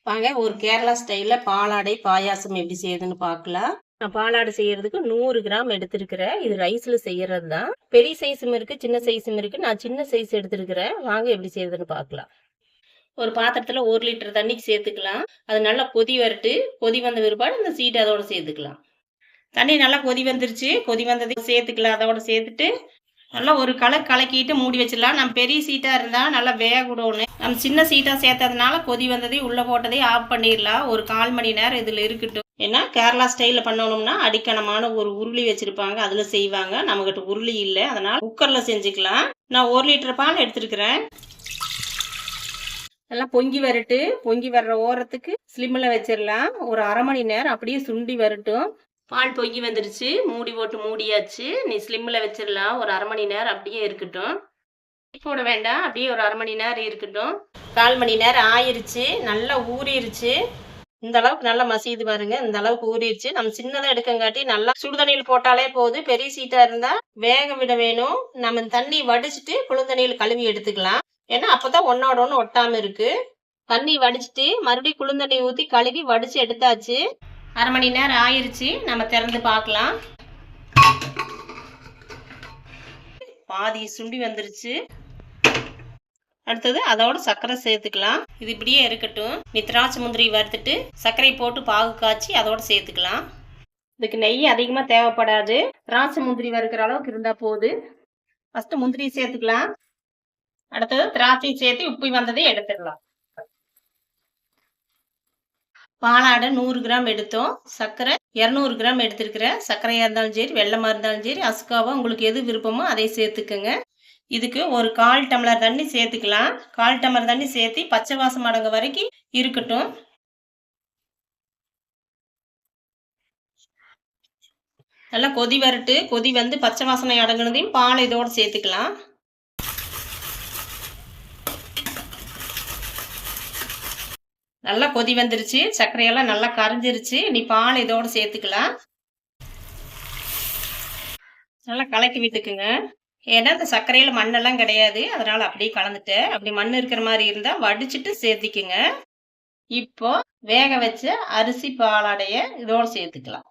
வாங்க ஒரு கேரளா ஸ்டைல்ல பாலாடை பாயாசம் எப்படி செய்யுதுன்னு பார்க்கலாம். நான் பாலாடை செய்யறதுக்கு 100 கிராம் எடுத்திருக்கிறேன். இது ரைஸ்ல செய்யறது தான். பெரிய சைஸும் இருக்கு, சின்ன சைஸும் இருக்கு. நான் சின்ன சைஸ் எடுத்திருக்கிறேன். வாங்க எப்படி செய்யறதுன்னு பார்க்கலாம். ஒரு பாத்திரத்துல 1 லிட்டர் தண்ணிக்கு சேர்த்துக்கலாம். அது நல்லா கொதி வரட்டு. கொதி வந்த பிற்பாடு இந்த சீட் அதோட சேர்த்துக்கலாம். தண்ணி நல்லா கொதி வந்துருச்சு. கொதி வந்ததையும் சேர்த்துக்கலாம். அதோட சேர்த்துட்டு நல்லா ஒரு கலக்கிட்டு மூடி வச்சிடலாம். நம்ம பெரிய சீட்டா இருந்தா நல்லா வேக விடணும். நம்ம சின்ன சீட்டா சேர்த்ததுனால கொதி வந்ததையும் உள்ள போட்டதையும் ஆஃப் பண்ணிடலாம். ஒரு 1/4 மணி நேரம் இதுல இருக்கட்டும். ஏன்னா கேரளா ஸ்டைல்ல பண்ணணும்னா அடிக்கணமான ஒரு உருளி வச்சிருப்பாங்க, அதுல செய்வாங்க. நம்மகிட்ட உருளி இல்லை, அதனால குக்கர்ல செஞ்சுக்கலாம். நான் 1 லிட்டர் பால் எடுத்திருக்கிறேன். எல்லாம் பொங்கி வரட்டு. பொங்கி வர்ற ஓரத்துக்கு ஸ்லிம்ல வச்சிடலாம். ஒரு 1/2 மணி நேரம் அப்படியே சுண்டி வரட்டும். பால் பொங்கி வந்துருச்சு. மூடி போட்டு மூடியாச்சு. நீ ஸ்லிம்ல வச்சிடலாம். ஒரு 1/2 மணி நேரம் அப்படியே இருக்கட்டும். போட வேண்டாம், அப்படியே ஒரு 1/2 மணி நேரம் இருக்கட்டும். 1/4 மணி நேரம் ஆயிருச்சு. நல்லா ஊறிடுச்சு. இந்த அளவுக்கு நல்லா மசியுது பாருங்க. இந்த அளவுக்கு ஊறிடுச்சு. நம்ம சின்னதா எடுக்கங்காட்டி நல்லா சுடுதண்ணியில் போட்டாலே போதும். பெரிய சீட்டா இருந்தா வேக விட வேணும். நம்ம தண்ணி வடிச்சிட்டு குளிர்தண்ணியில் கழுவி எடுத்துக்கலாம். ஏன்னா அப்பதான் ஒன்னோட ஒண்ணு ஒட்டாம இருக்கு. தண்ணி வடிச்சிட்டு மறுபடியும் குளிர்தண்ணி ஊத்தி கழுவி வடிச்சு எடுத்தாச்சு. 1/2 மணி நேரம் ஆயிருச்சு. நம்ம திறந்து பார்க்கலாம். பாதி சுண்டி வந்துருச்சு. அடுத்தது அதோட சர்க்கரை சேர்த்துக்கலாம். இது இப்படியே இருக்கட்டும். திராட்சை முந்திரி வறுத்துட்டு சர்க்கரை போட்டு பாகு காய்ச்சி அதோட சேர்த்துக்கலாம். இதுக்கு நெய் அதிகமா தேவைப்படாது. திராட்சை முந்திரி வறுக்கிற அளவுக்கு இருந்தா போது. ஃபர்ஸ்ட் முந்திரி சேர்த்துக்கலாம். அடுத்தது திராட்சை சேர்த்து உப்பி வந்ததை எடுத்துடலாம். பாலாடை 100 கிராம் எடுத்தோம். சர்க்கரை 200 கிராம் எடுத்திருக்கிறேன். சர்க்கரையா இருந்தாலும் சரி, வெள்ளமா இருந்தாலும் சரி, அசுக்காவோ உங்களுக்கு எது விருப்பமோ அதை சேர்த்துக்குங்க. இதுக்கு ஒரு 1/4 டம்ளர் தண்ணி சேர்த்துக்கலாம். 1/4 டம்ளர் தண்ணி சேர்த்து பச்சை வாசம் அடங்க வரைக்கும் இருக்கட்டும். நல்லா கொதி வரட்டு. கொதி வந்து பச்சை வாசனை அடங்கினதையும் பால் இதோட சேர்த்துக்கலாம். நல்லா கொதி வந்துருச்சு. சர்க்கரையெல்லாம் நல்லா கரைஞ்சிருச்சு. நீ பால் இதோட சேர்த்துக்கலாம். நல்லா கலக்கி விட்டுக்குங்க. ஏன்னா இந்த சர்க்கரையில மண்ணெல்லாம் கிடையாது, அதனால அப்படியே கலந்துட்டேன். அப்படி மண் இருக்கிற மாதிரி இருந்தா வடிச்சிட்டு சேர்த்திக்குங்க. இப்போ வேக வச்ச அரிசி பாலாடைய இதோட சேர்த்துக்கலாம்.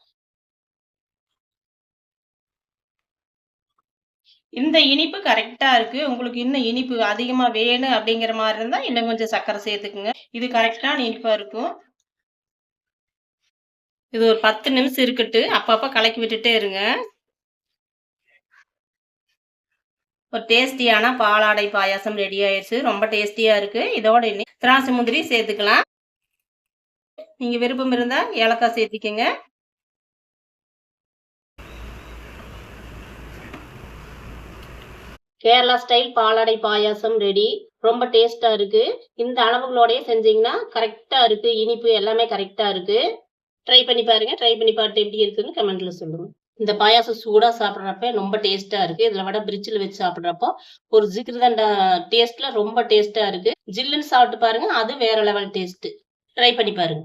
இந்த இனிப்பு கரெக்டா இருக்கு. உங்களுக்கு இன்னும் இனிப்பு அதிகமா வேணும் அப்படிங்கிற மாதிரி இருந்தா இன்னும் கொஞ்சம் சர்க்கரை சேர்த்துக்குங்க. இது கரெக்டான இனிப்பா இருக்கும். இது ஒரு 10 நிமிஷம் இருக்கட்டு. அப்பப்ப கலக்கி விட்டுட்டே இருங்க. ஒரு டேஸ்டியான பாலாடை பாயாசம் ரெடி ஆயிடுச்சு. ரொம்ப டேஸ்டியா இருக்கு. இதோட திராட்சை முந்திரி சேர்த்துக்கலாம். நீங்க விருப்பம் இருந்தா ஏலக்காய் சேர்த்திக்கங்க. கேரளா ஸ்டைல் பாலாடை பாயாசம் ரெடி. ரொம்ப டேஸ்டா இருக்கு. இந்த அளவுகளோடய செஞ்சீங்கன்னா கரெக்டா இருக்கு. இனிப்பு எல்லாமே கரெக்டா இருக்கு. ட்ரை பண்ணி பாருங்க. ட்ரை பண்ணி பார்த்து எப்படி இருக்குன்னு கமெண்ட்ல சொல்லுங்க. இந்த பாயாசம் சூடா சாப்பிட்றப்ப ரொம்ப டேஸ்டா இருக்கு. இதுல விட பிரிட்ஜில் வச்சு சாப்பிட்றப்போ ஒரு ஜிகிர்தண்டா டேஸ்ட்ல ரொம்ப டேஸ்டா இருக்கு. ஜில்லுன்னு சாப்பிட்டு பாருங்க, அது வேற லெவல் டேஸ்ட். ட்ரை பண்ணி பாருங்க.